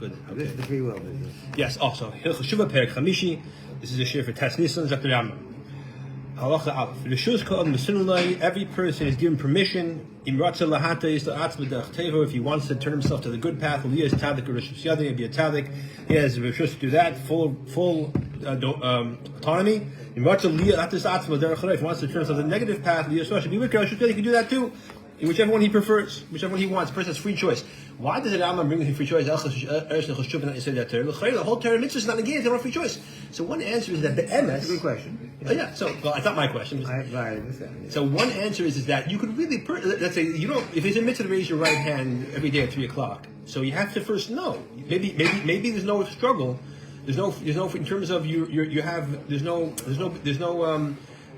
good. Okay. This is the free will business. Yes, also Hilchos Teshuva Perek Chamishi. This is a shir for Tes Nisan Zak Rambam. Halacha Aleph. Every person is given permission. If he wants to turn himself to the good path, he has tzaddik or rishus yadin, be a tzaddik. He has rishus to do that. Full autonomy. If he wants to turn himself to the negative path, he can do that too. Whichever one he prefers, whichever one he wants. The person has free choice. Why does the Rambam bring him free choice? The whole Torah mitzvah is not negated. They don't have free choice. So one answer is that the MS. That's a good question. Yeah. So it's not my question. So one answer is that you could really, let's say you don't. If it's a mitzvah to raise your right hand every day at 3:00, so you have to first know. Maybe there's no struggle. There's no in terms of you have there's no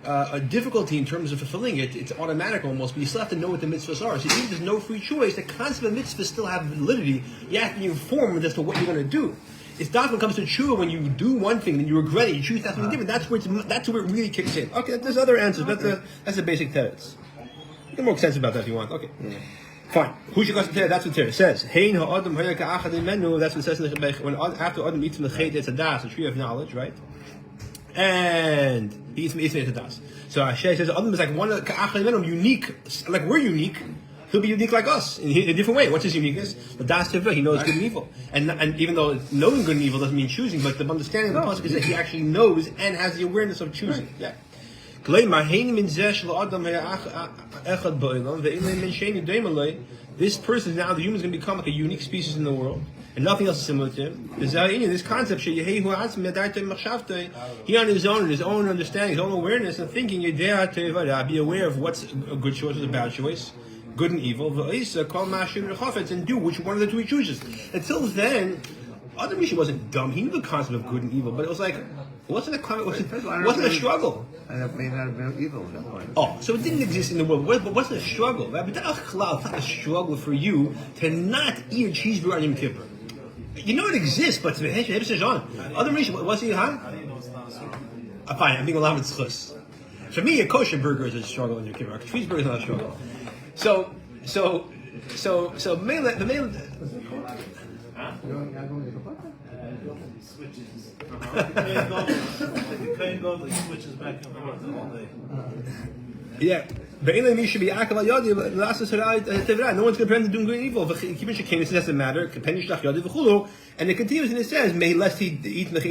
a difficulty in terms of fulfilling it. It's automatic almost, but you still have to know what the mitzvahs are. So even if there's no free choice, the concept of mitzvahs still have validity. You have to be informed as to what you're going to do. It's not when it comes to tshuva, when you do one thing, then you regret it, you choose something different. That's where it really kicks in. Okay, there's other answers. That's the basic tenets. You can more extensive about that if you want. Okay. Yeah. Fine. Who's your custom? That's what it says. Hein ha'adam ha'yaka menu. That's what it says when after Adam eats from the chet, it's a das, the tree of knowledge, right? And he eats the das. So Hashem says Adam is like one unique, like we're unique. He'll be unique like us in a different way. What's his uniqueness? The das tevra, he knows good and evil, and even though knowing good and evil doesn't mean choosing, but the understanding of the pasuk is that he actually knows and has the awareness of choosing. Yeah. This person now, the human is going to become like a unique species in the world, and nothing else is similar to him. This concept, he on his own, understanding, his own awareness and thinking, be aware of what's a good choice, what's a bad choice, good and evil, and do which one of the two he chooses. Until then, Adam Rishon wasn't dumb. He knew the concept of good and evil, but it was like, it wasn't a struggle. And it may not have been evil at that point. Oh, so it didn't exist in the world. But what's the struggle? It's not a struggle for you to not eat a cheeseburger on Yom Kippur. You know it exists, but Other Rishon, what's he, huh? Fine, I'm being allowed with schus. For me, a kosher burger is a struggle on Yom Kippur. A cheeseburger is not a struggle. So, the mail. Yeah. No one's going to prevent him doing good and evil. It doesn't matter. And it continues and it says, "May lest he eat and live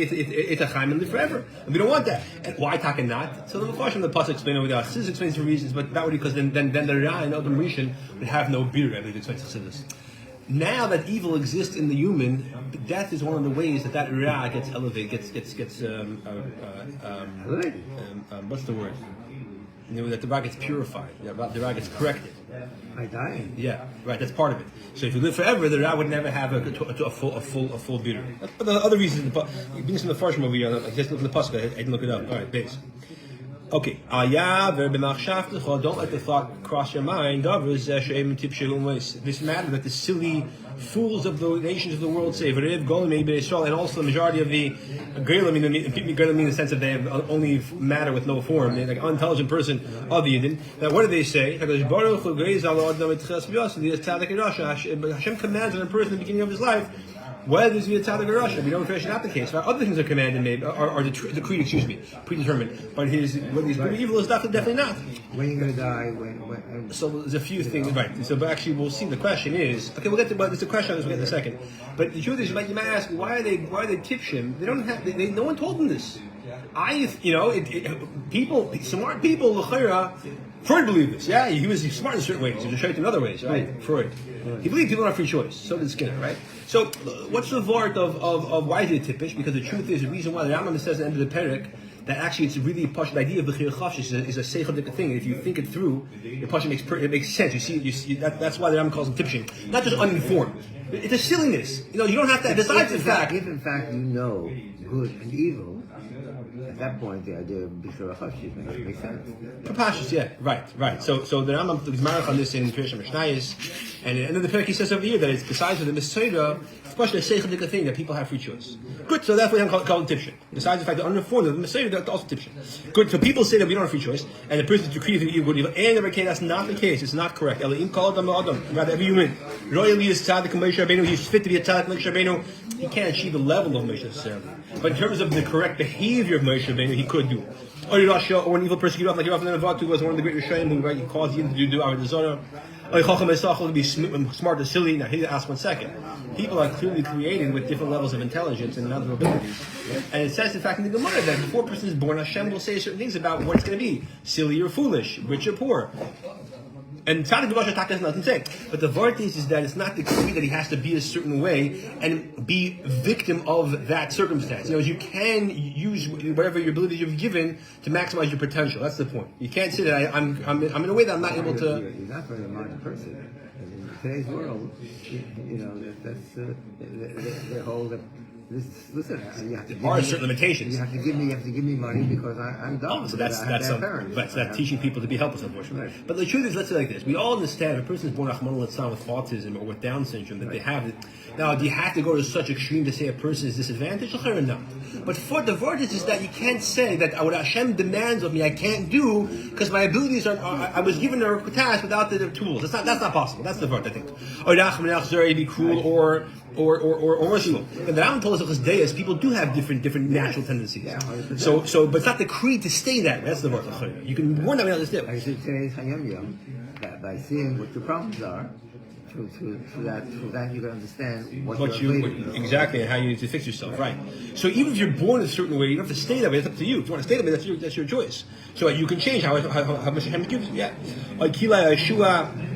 forever." And we don't want that. And why talking not? So the question of the pasuk explain over there. Chassidus explains for reasons, but that would be because then the Ra and Adam Rishon would have no beer. I believe explains Chassidus. Now that evil exists in the human, death is one of the ways that Ra gets elevated, gets what's the word? That the Ra gets purified, the Ra gets corrected. By dying. Yeah, right. That's part of it. So if you live forever, the Ra would never have a full beater. But the other reasons, you bring some of the first over here. I just look at the pasuk. I didn't look it up. All right, base. Okay. Don't let the thought cross your mind. This matter that the silly fools of the nations of the world say, and also the majority of the Greilim mean in the sense that they have only matter with no form. They're like an unintelligent person of the Yidden. Now, what do they say? Hashem commands on a person at the beginning of his life whether there's a tzaddik or rasha. We know it's not the case. Other things are commanded, maybe, or decreed, predetermined. But whether he's good or evil is definitely not. When you're going to die, So there's a few things, right? So, but actually, we'll see. The question is, okay, we'll get to. But there's a question on this. We'll get in a second. But the truth is, you might ask, why are they tipshim? They don't have. No one told them this. Smart people, l'chayra. Freud believed this, yeah? He was smart in certain ways. He was straight in other ways, right? Freud. He believed people don't have free choice. So did Skinner, right? So, what's the vort of why is it tippish? Because the truth is, the reason why the Rambam says at the end of the Perek, that actually it's really a pashut. The idea of b'chir chafsh is a seichel thing. If you think it through, the pashut makes sense. You see that's why the Rambam calls him tipshim. Not just uninformed. It's a silliness. You don't have to, besides the fact. If in fact you know good and evil, at that point, the idea of Bishur HaChashis makes sense. Preposterous, yeah, right. So the Rambam is marach on this in Pirush Mishnayos, and at the end of the Perek he says over here that it's besides for the Messiah, especially a seichel thing that people have free choice. Good, so that's what I'm called tipshin. Besides the fact that under form of the Messiah, that's also tipshin. Good, so people say that we don't have free choice, and the person is decreed to evil, good, evil, and never case. That's not the case. It's not correct. Elohim called them Adam. Rather, every human. Royally is tzaddik Moshe Rabbeinu. He's fit to be a tzaddik Moshe Rabbeinu. He can't achieve the level of Moshe necessarily, but in terms of the correct behavior of Moshe Rabbeinu, he could do. Or an evil person, you like Yeravim who was one of the great Rishonim who caused him to do our desire. To be smart or silly. Now, here, ask 1 second. People are clearly created with different levels of intelligence and other abilities. And it says, in fact, in the Gemara that before a person is born, Hashem will say certain things about what it's going to be: silly or foolish, rich or poor. And Tzaddik Gevasha Taka has nothing to say. But the vart is that it's not the decree that he has to be a certain way and be victim of that circumstance. You can use whatever your abilities you've given to maximize your potential. That's the point. You can't say that I'm in a way that I'm not able to. You're not very much person. In today's world, that's the whole. Listen, you have to. There are certain limitations. You have to give me money because I'm dumb. Oh, so that's teaching people to be helpless, unfortunately. Right. But the truth is, let's say it like this: we all understand if a person is born with autism or with Down syndrome that they have it. Now, do you have to go to such extreme to say a person is disadvantaged? Or not? But for the verdict is that you can't say that what Hashem demands of me I can't do because my abilities are. I was given a task without the tools. That's not possible. That's the verdict, I think. Or be cruel or merciful. And the Rambam told us Deus, people do have different natural tendencies. Yeah, so, but it's not the creed to stay that way. That's the word. You can warn them about this too. I should say that by seeing what your problems are, through that you can understand what you exactly and how you need to fix yourself. Right. So even if you're born a certain way, you don't have to stay that way. It's up to you. If you want to stay that way, that's your choice. So you can change how much Hashem gives you. Yeah.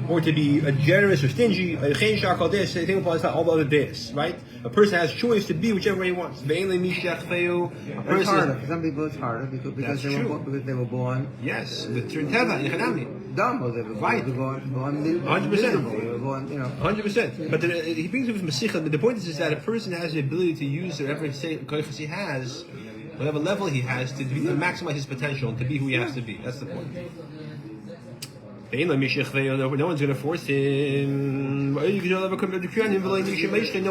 Or to be generous or stingy, same thing applies to all the other days, right? A person has choice to be whichever way he wants. It's harder. For some people it's harder because they were born. Yes, with certain teva, dumb, or they were right. born 100%. 100%. But he brings up his Masechah. The point is that a person has the ability to use whatever koiches he has, whatever level he has, to maximize his potential and to be who he has to be. That's the point. No one's going to force him. No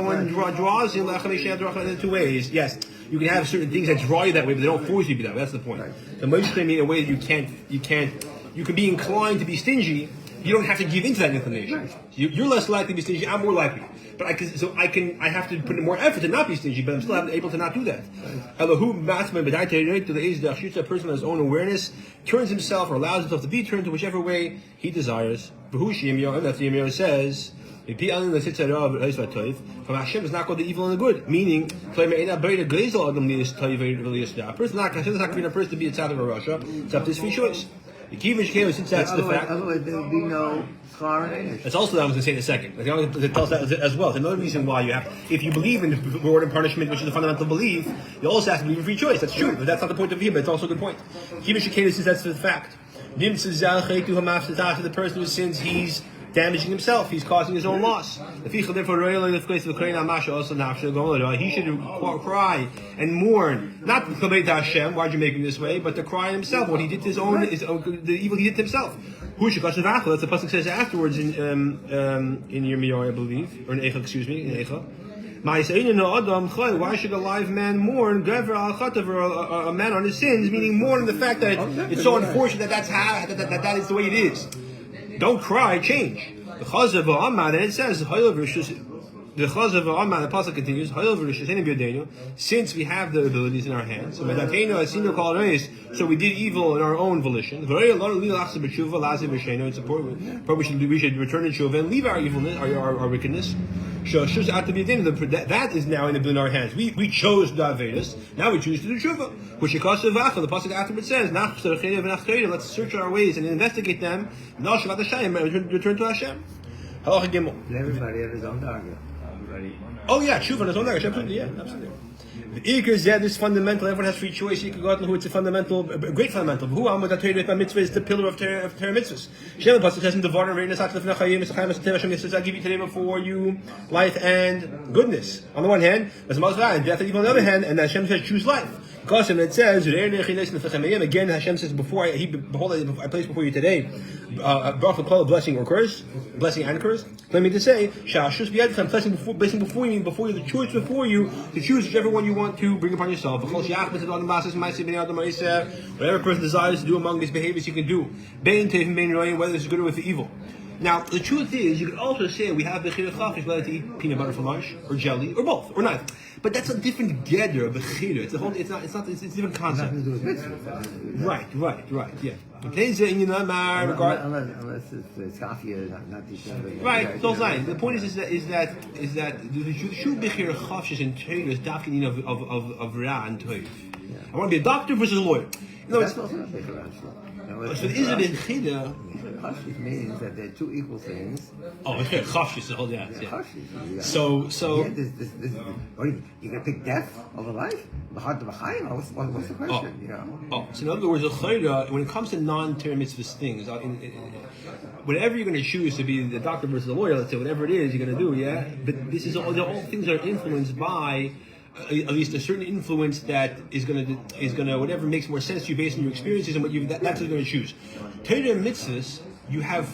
one draws him in 2 ways. Yes, you can have certain things that draw you that way, but they don't force you to be that way. That's the point. The Moshe in a way that you can be inclined to be stingy. You don't have to give into that inclination. You're less likely to be stingy. I'm more likely, but I have to put in more effort to not be stingy, but I'm still able to not do that. A person with his own awareness turns himself or allows himself to be turned to whichever way he desires. That's the Yirmiyah says. From Hashem is not called the evil and the good, meaning a person is not creating a person to be a tzaddik or Russia. It's up to his free choice. Since that's the fact. Otherwise, there would be no chara. That's also what I was going to say in a second. It tells that as well. It's another reason why you have, if you believe in reward and punishment, which is a fundamental belief, you also have to believe in free choice. That's true, but that's not the point of view. But it's also a good point. Since that's the fact. The person who sins, he's damaging himself. He's causing his own loss. He should cry and mourn, not to Hashem. Why'd you make him this way? But to cry himself. What he did to his own is the evil he did to himself. That's the pasuk says afterwards in Yirmiyah, I believe, or in Eicha, excuse me, in Eicha. Why should a live man mourn a man on his sins? Meaning mourn the fact that it's so unfortunate that is the way it is. Don't cry, change. The Chazav Ha'amad, and it says, the Chazav Ha'amad, the pasuk continues, since we have the abilities in our hands, so we did evil in our own volition. It's important. We should return to tshuva and leave our evilness, our wickedness. That is now in our hands. We chose the Avedis, now we choose to do tshuva. The pasuk afterwards says, let's search our ways and investigate them, and return to Hashem. Everybody has his own target. Oh yeah, tshuva on his own target. Absolutely, yeah, absolutely. The Ikar Zed is fundamental. Everyone has free choice. You can go out and who it's a fundamental, a great fundamental. Who Amad HaTorah mitzvah is the pillar of Torah mitzvahs. Shem pasuk says in the Varna Reina Sat Lefnei Chayim Esachayim Esatei Hashem says I give you today before you life and goodness. On the one hand, as Mazvah and death and evil on the other hand, and Hashem says choose life. Because it says, again, Hashem says, behold, I place before you today, blessing or curse, blessing and curse, claiming to say, I'm placing before you the choice before you to choose whichever one you want to bring upon yourself. Whatever person desires to do among these behaviors, you can do, whether it's good or with evil. Now, the truth is, you could also say we have bechira chafish, whether to eat peanut butter for lunch, or jelly, or both, or neither. But that's a different gather of bechira. It's a different concept. Right, yeah. Okay, so unless it's coffee, not the right. So the point is that the true bechira chafish in Torah is dafkin of ra and toiv. I want to be a doctor versus a lawyer. That's also not bechira. So it is a bechira. Chashish means that they're two equal things. Oh, chashish, hold on. Yeah. So you're gonna pick death over life? What's the question? So in other words, when it comes to non-Torah mitzvahs things, whatever you're going to choose to be the doctor versus the lawyer, let's say whatever it is you're going to do, yeah. But this is all things are influenced by. At least a certain influence that is gonna whatever makes more sense to you based on your experiences and what that's what you're gonna choose. Torah mitzvahs, you have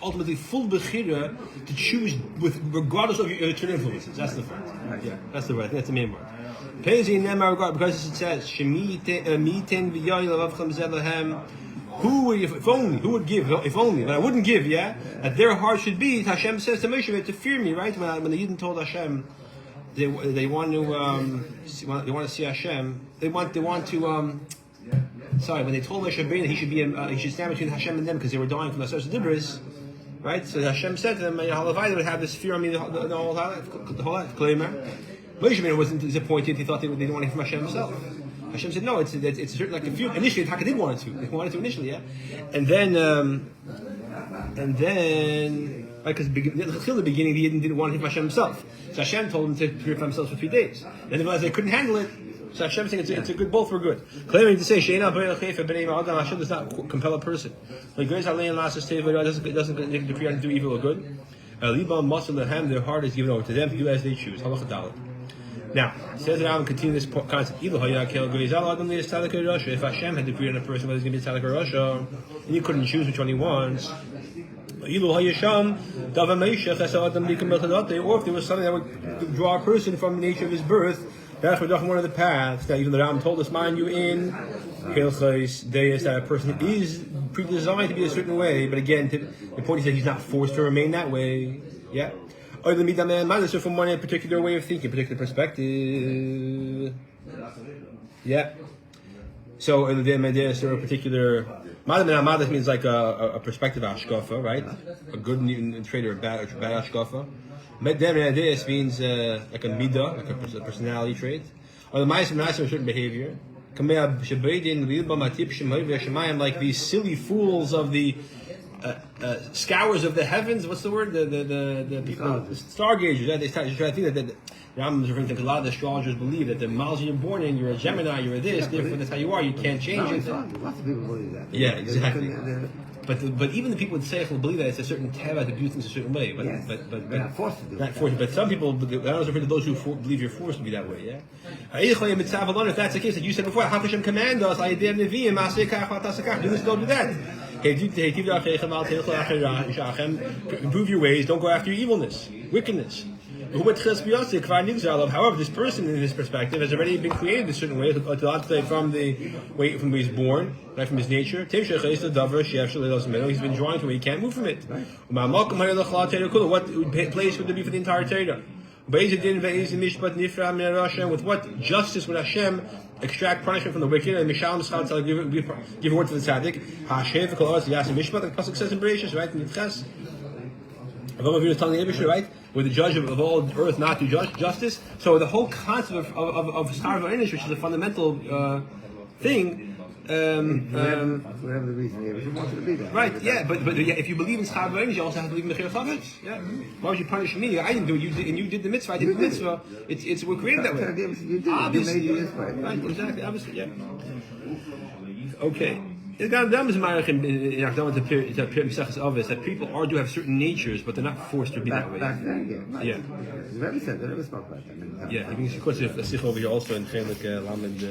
ultimately full bechira to choose with regardless of your Torah influences. That's the part. Yeah, that's the right. I think that's the main part. Because it says who would give if only, but I wouldn't give, yeah. That their heart should be. Hashem says to Moshe to fear me, right? When the Yidden told Hashem. They want to see Hashem. They want to. When they told Moshe Rabbeinu he should stand between Hashem and them because they were dying from the Asar Dibris, right? So Hashem said to them, "Halavai would have this fear on me the whole life." Moshe Rabbeinu wasn't disappointed. He thought they didn't want it from Hashem himself. Hashem said, "No, it's certain like a fear." Initially, Taka did want it to. They wanted to initially, yeah, and then. Right, because until the beginning, he didn't want to hit Hashem himself. So Hashem told him to purify himself for 3 days. Then they realized they couldn't handle it. So Hashem saying it's a good, both were good. Claiming to say Hashem does not compel a person. It doesn't decree on to do evil or good. Their heart is given over to them to do as they choose. Now, it says that I'm continue this concept. If Hashem had decreed on a person whether he's going to be tzaddik or rasha, and you couldn't choose which one he wants. Or if there was something that would draw a person from the nature of his birth, that's one of the paths that even the Ram told us, mind you, in Hilchos Teshuva, that a person is predesigned to be a certain way, but again, the point is that he's not forced to remain that way. Yeah. Or the midah man, so from one particular way of thinking, particular perspective. Yeah. So in the there's a particular madah means like a perspective ashkafa, right? A good trait or a bad ashkafa. Medes means like a midah, like a personality trait. Or the ma'asim a certain behavior. Like these silly fools of the scours of the heavens. What's the word? The people, the stargazers. Right? They try to think that Rambam is referring to a lot of the astrologers believe that the miles you're born in, you're a Gemini, you're a this, different. That's how you are. You can't change it. Lots of people believe that. Yeah, exactly. But even the people with Seichel will believe that it's a certain teva to do things a certain way. But not forced to do not forced. But some people, I was referring to those who believe you're forced to be that way. Yeah. If that's the case, that you said before, how Hashem command us? Do this, don't do that. Improve your ways. Don't go after your evilness, wickedness. However, this person in this perspective has already been created a certain way from the way from where he's born, right, from his nature. He's been drawn to where he can't move from it. What place would there be for the entire Torah? With what justice would Hashem extract punishment from the wicked and give word to the tzaddik? The pasuk says in Bereshit, right? In Yitches. Right? Where the judge of all earth not to judge justice. So the whole concept of Sarva Inish, which is a fundamental thing. Whatever the reason, he wants to be that. Right, yeah, but if you believe in Sarva Inish, you also have to believe in the Chir Chavetz. Yeah. Why would you punish me? I didn't do it, and you did the mitzvah, I did the mitzvah. It's we're created that way. You did. Obviously. Right, exactly, obviously, yeah. Okay. The Gandam is married in Akdama to Misachas Avos that people do have certain natures, but they're not forced to be that way. Back then, yeah. Yeah. The Rebbe said, the Rebbe spoke about that. Yeah, I think of course, a sikh over here also in Chelik Lamed.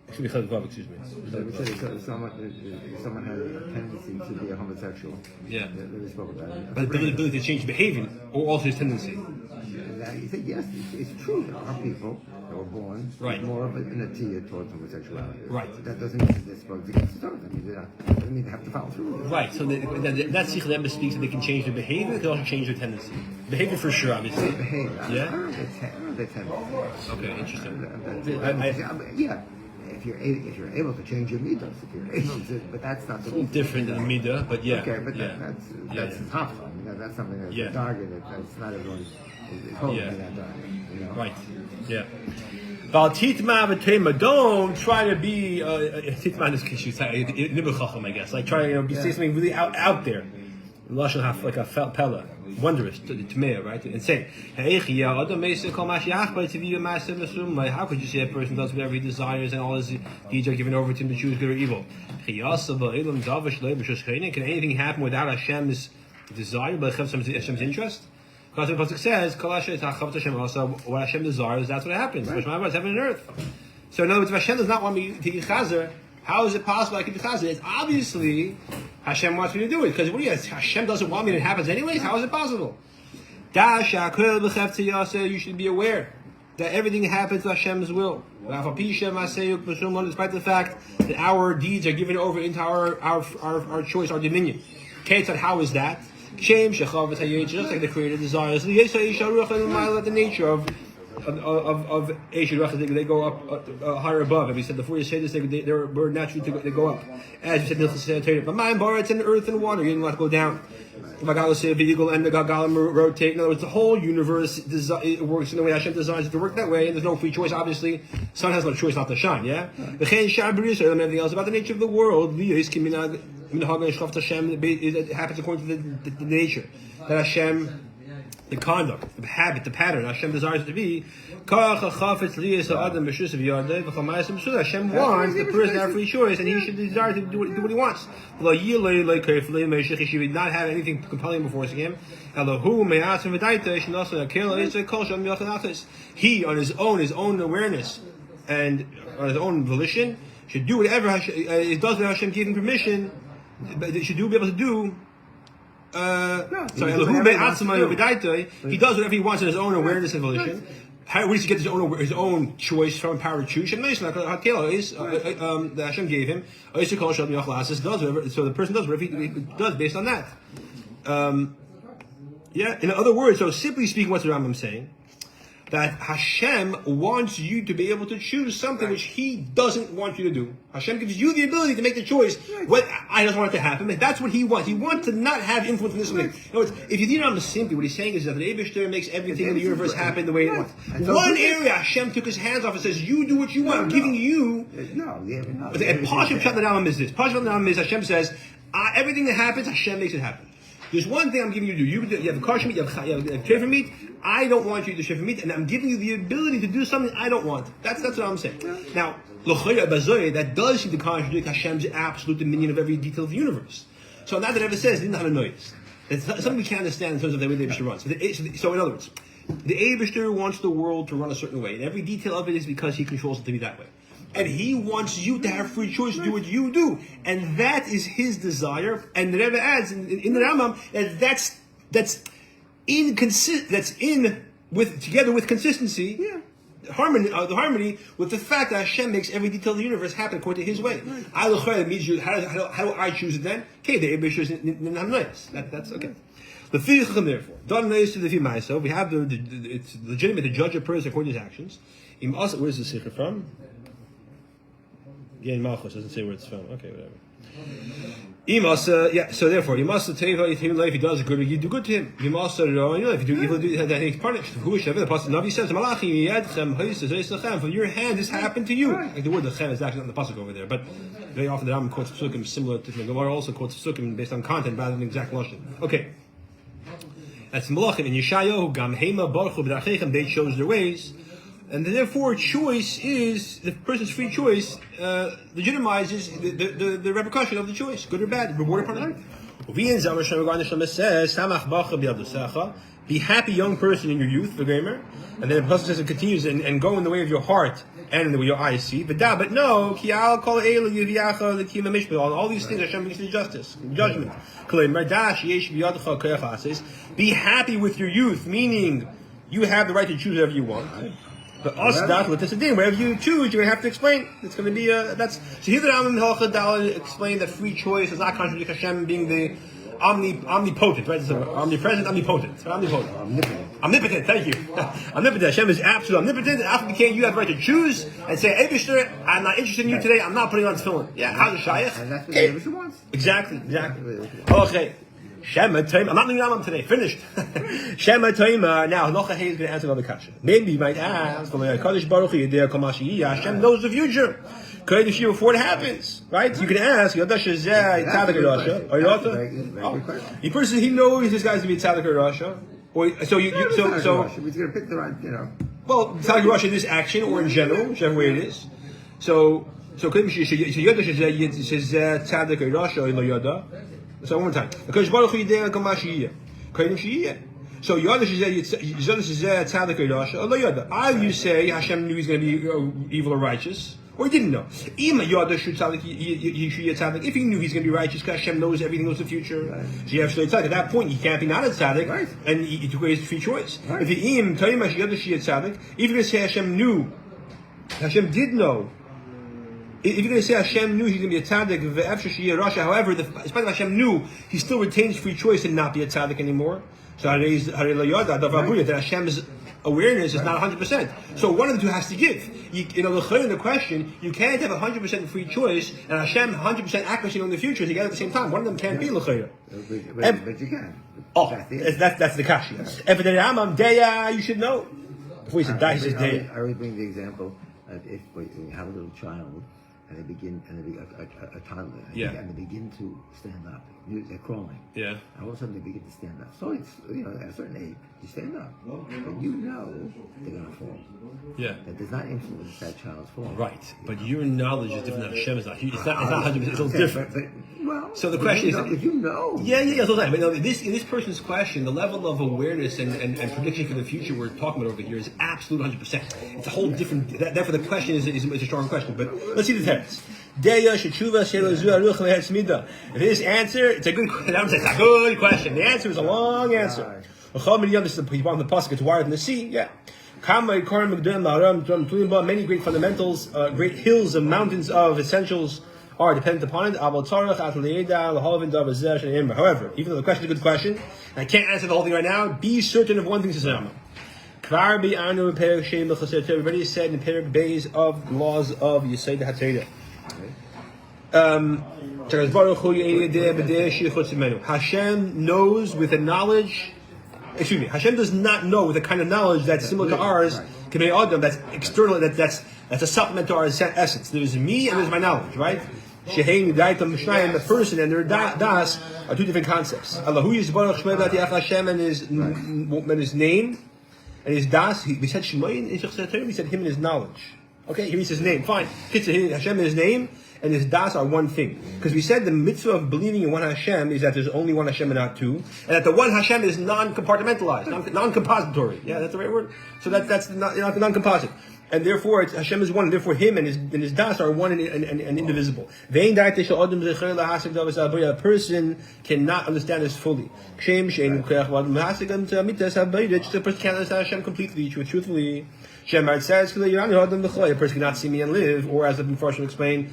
Excuse me. So we said if someone has a tendency to be a homosexual. Yeah. The Rebbe spoke about it. But the ability to change behavior, or also his tendency. He said, yes, it's true. There are people that were born with more of an attitude towards homosexuality. Right. But that doesn't mean that they're supposed to get started. I mean, doesn't mean they have to follow through with it. Right. So that sikh Rebbe speaks that they can change their behavior, they can also change their tendency. Behavior for sure, obviously. Behavior. Yeah. I don't know their tendency. Okay, interesting. Yeah. If you're able to change your midos, if you're able to, but that's not the Different than Midah, but yeah. Okay, but that's tough. I mean, that's something that's a target. That's not everyone is holding that target. You know? Right. Yeah. Don't try to be Titma is Nibachacham, I guess. Like try to say something really out there. Lashon have like a pella, wondrous to me, right? And say, like, how could you say a person does whatever he desires and all his deeds are given over to him to choose good or evil? Can anything happen without Hashem's desire, but Hashem's interest? Because the pasuk says, what Hashem desires, that's what happens. Which is heaven and earth. So in other words, if Hashem does not want me to be chazer, how is it possible I can be chazer? It's obviously Hashem wants me to do it. Because Hashem doesn't want me, and it happens anyways. How is it possible? You should be aware that everything happens to Hashem's will. Despite the fact that our deeds are given over into our choice, our dominion. How is that? Just like the Creator desires. The nature of Eish, they go up higher above. And we said before you say this, they're naturally they go up. As you said, but mine bar, it's in earth and water. You didn't want to go down. Vagala say the eagle and the Gagalim rotate. In other words, the whole universe works in the way Hashem designs it to work that way, and there's no free choice. Obviously, sun has no choice not to shine. Yeah. Everything else about the nature of the world. It happens according to the nature that Hashem. The conduct, the habit, the pattern Hashem desires it to be. Hashem wants the person to have free choice, and he should desire to do what he wants. He should not have anything compelling before him. He, on his own awareness, and on his own volition, should do whatever he does without Hashem giving permission. But he should be able to do. He does whatever he wants in his own awareness and volition. Where does he get his own choice from power to choose? The Hashem gave him. So the person does whatever he does based on that. In other words, so simply speaking, what's the Rambam saying? That Hashem wants you to be able to choose something which He doesn't want you to do. Hashem gives you the ability to make the choice. What I don't want it to happen. That's what He wants. He wants to not have influence in this way. In other words, if you think Rambam simply, what he's saying is that the Eibishter makes everything in the universe happen the way it wants. One area Hashem took His hands off and says, "You do what you want. I'm giving you." And Pashup Pshat L'Rambam is this. Pashup Pshat L'Rambam is Hashem says, everything that happens, Hashem makes it happen. There's one thing I'm giving you to do. You have kosher meat, you have treif meat. I don't want you to treif meat, and I'm giving you the ability to do something I don't want. That's what I'm saying. Now, that does seem to contradict Hashem's absolute dominion of every detail of the universe. So now that it ever says, didn't have a noise. It's something we can't understand in terms of the way the Eibishter runs. So in other words, the Eibishter wants the world to run a certain way, and every detail of it is because He controls it to be that way. And He wants you to have free choice to do what you do. And that is His desire. And the Rebbe adds in the Rambam that's together with consistency, the harmony with the fact that Hashem makes every detail of the universe happen according to His way. How do I choose it then? Okay, the Eibishter is nice. That's okay. The Chacham, therefore, done nice to the Fimaisa. We have it's legitimate to judge a person according to his actions. Where's the Sikha from? Again, Malchus doesn't say where it's from. Okay, whatever. So therefore, you must tell if he does good, you do good to him. You must if you do evil, then he's punished. The Pasuk Navi says, from your hand this happened to you. Like the word the chem is actually not the Pasuk over there, but very often the Rambam quotes Psukim similar to the Gemara also quotes Psukim based on content rather than exact lashon. Okay. That's Malachim in Yeshayahu, Gam Hema Baruchu B'Darchechem, they chose their ways. And therefore, choice is the person's free choice legitimizes the repercussion of the choice, good or bad, reward or punishment. Be happy, young person, in your youth, the gamer. And then the Pasuk says it continues and go in the way of your heart and in the way your eyes see. But no, all these things Hashem brings to justice, judgment. Be happy with your youth, meaning you have the right to choose whatever you want. But wherever you choose, you're going to have to explain. It's going to be that's so here the Rambam in Hilchos Teshuva explained that free choice does not contradict Hashem being the omnipotent, right? So omnipresent, omnipotent. Omnipotent, thank you. Omnipotent. Hashem is absolutely omnipotent. After you have the right to choose and say, Eibishter, I'm not interested in you today, I'm not putting on tefillin. Yeah, how's it shaykh? And that's what Eibishter wants. Exactly. Okay. Shema Toima. I'm not doing Rambam today. Finished. Shema Toima. Now, Nocha Hay is going to answer another question. Maybe you might ask, Hashem knows the future. Before it happens, right? You can ask, the person he knows this guy's gonna be Tzaddik or Rasha, or so he's gonna pick the right, Well, Tzaddik or Rasha in this action or in general, whichever way it is. So Tzaddik or Rasha. So one more time. So Yada Tzaddik or Rasha. Either you say Hashem knew he's going to be evil or righteous, or he didn't know. If he knew he's going to be righteous, because Hashem knows everything knows the future. Right. So you have to at that point, you can't be not a tzaddik, right. And he took away his free choice. Right. If you can say Hashem knew, Hashem did know. If you're going to say Hashem knew he's going to be a tzaddik, however, despite Hashem knew, he still retains free choice to not be a tzaddik anymore. So that Hashem's awareness is not 100%. So one of the two has to give. The question, you can't have 100% free choice and Hashem 100% accuracy on the future together at the same time. One of them can't be l'chayra. But you can. That's the kashi. If the Rambam deya, you should know. Before he said die, he says deya. I always bring the example of if you have a little child and they begin, a toddler, and they begin to stand up. They're crawling. Yeah. And all of a sudden they begin to stand up. So it's, at a certain age, you stand up. But they're going to fall. Yeah. That does not influence that child's fall. Right. But your knowledge is different than Hashem is not. It's not 100%. It's a little different. So the question is, if you know. Yeah. That's what I'm saying. But in this person's question, the level of awareness and prediction for the future we're talking about over here is absolute 100%. It's a whole different. Therefore, the question is a strong question. But let's see the text. If his answer, it's a good question. The answer is a long answer. This is the pasuk. It's wired in the sea. Yeah. Many great fundamentals, great hills and mountains of essentials are dependent upon it. However, even though the question is a good question, and I can't answer the whole thing right now, be certain of one thing, says Rambam. Everybody said in Perek Beis of laws of Yesod HaTorah. Hashem knows with a knowledge. Excuse me. Hashem does not know with a kind of knowledge that's similar to ours. That's external. That's a supplement to our essence. There's me and there's my knowledge, right? The person and their das are two different concepts. Hashem and his name and his das. We said Shemayim. We said him and his knowledge. Okay, here he says name. Fine. Hashem and his name and his das are one thing. Because we said the mitzvah of believing in one Hashem is that there's only one Hashem and not two. And that the one Hashem is non-compartmentalized, non-compository. Yeah, that's the right word? So that's non-composite. And therefore, Hashem is one, and therefore him and his das are one and indivisible. A person cannot understand this fully. A person can't understand Hashem completely, truthfully. Shemar says, a person cannot see me and live, or as the Mepharshim explained,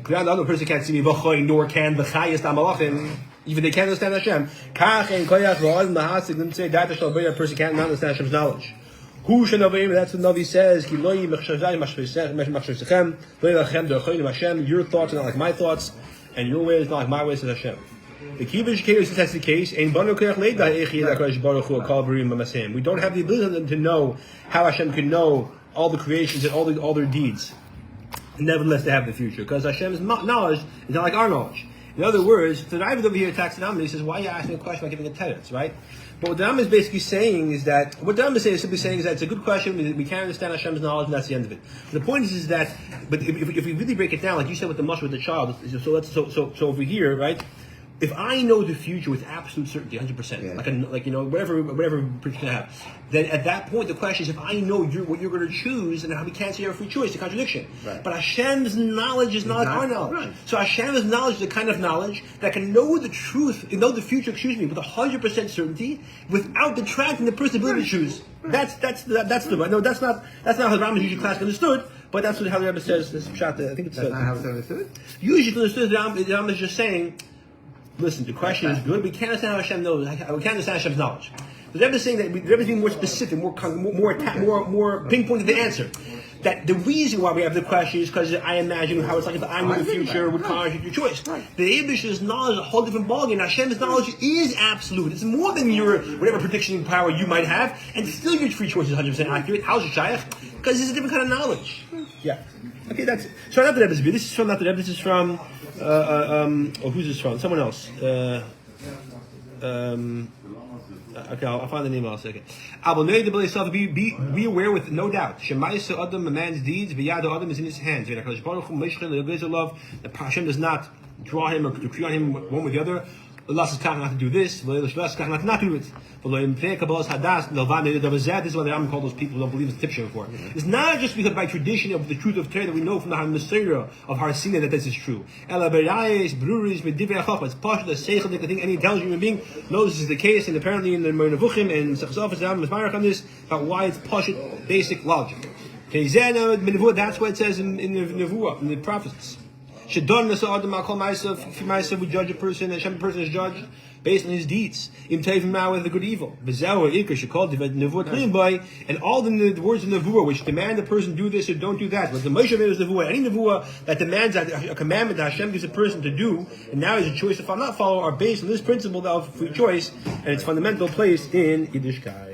a person can't see me, nor can the Chayas Malachim, even they can't understand Hashem. A person can't understand Hashem's knowledge. That's what the Navi says. Your thoughts are not like my thoughts, and your ways are not like my ways, says Hashem. The Kibbutz case, that's the case. We don't have the ability to know how Hashem can know all the creations and all their deeds. Nevertheless, they have the future, because Hashem's knowledge is not like our knowledge. In other words, the Ravid over here attacks the Navi. He says, "Why are you asking a question about giving a teretz, right?" But what the Rambam is basically saying is that is simply saying is that it's a good question. We can't understand Hashem's knowledge, and that's the end of it. The point is that, but if we really break it down, like you said with the mush with the child, so over here, right? If I know the future with absolute certainty, 100%, whatever prediction I have, then at that point the question is if I know what you're going to choose, and we can't say you have a free choice, a contradiction. Right. But Hashem's knowledge is not our knowledge. Right. So Hashem's knowledge is the kind of knowledge that can know the truth, know the future, with 100% certainty, without detracting the person's ability to choose. Right. That's the right. No, that's not how the Rambam usually classically understood. But that's how the Rebbe says. This pshat. I think it's not how it's understood. Usually, it's understood. The Rambam is just saying. Listen, the question is good. We can't understand how Hashem knows. We can't understand Hashem's knowledge. The Rebbe is saying that the Rebbe is being more specific, more pinpointed the answer. That the reason why we have the question is because I imagine how it's like if I knew the future would contradict your choice. Right. The Abish's knowledge is a whole different ballgame. Hashem's knowledge is absolute. It's more than your whatever prediction power you might have, and still your free choice is 100% accurate. How's it shaykh? Because it's a different kind of knowledge. Yeah. Okay, that's it. So not the Rebbe's view. This is from not the Rebbe. This is from. Who's this from? Someone else. Okay, I'll find the name in a second. Be aware with no doubt. Shemaisa Adam, a man's deeds, V'yado Adam is in his hands. That Hashem does not draw him or decree on him one with the other. Allah says not to do this, not to do it. This is why the Rambam called those people who don't believe it's tipshim for. It's not just because by tradition of the truth of Torah that we know from the Messiah of Har Sinai that this is true. It's partial the seichel that any intelligent human being knows this is the case, and apparently in the Nevuchim and Sechas the Rambam is married on this about why it's partial basic logic. That's what it says in the Nevuah, in the prophets. We judge a person, a person is judged based on his deeds. With the good evil. And all the words of Nevuah which demand the person do this or don't do that. But the Moshe is Nevuah. Any Nevuah that demands a commandment that Hashem gives a person to do, and now is a choice to not follow, are based on this principle of free choice and its fundamental place in Yiddishkeit.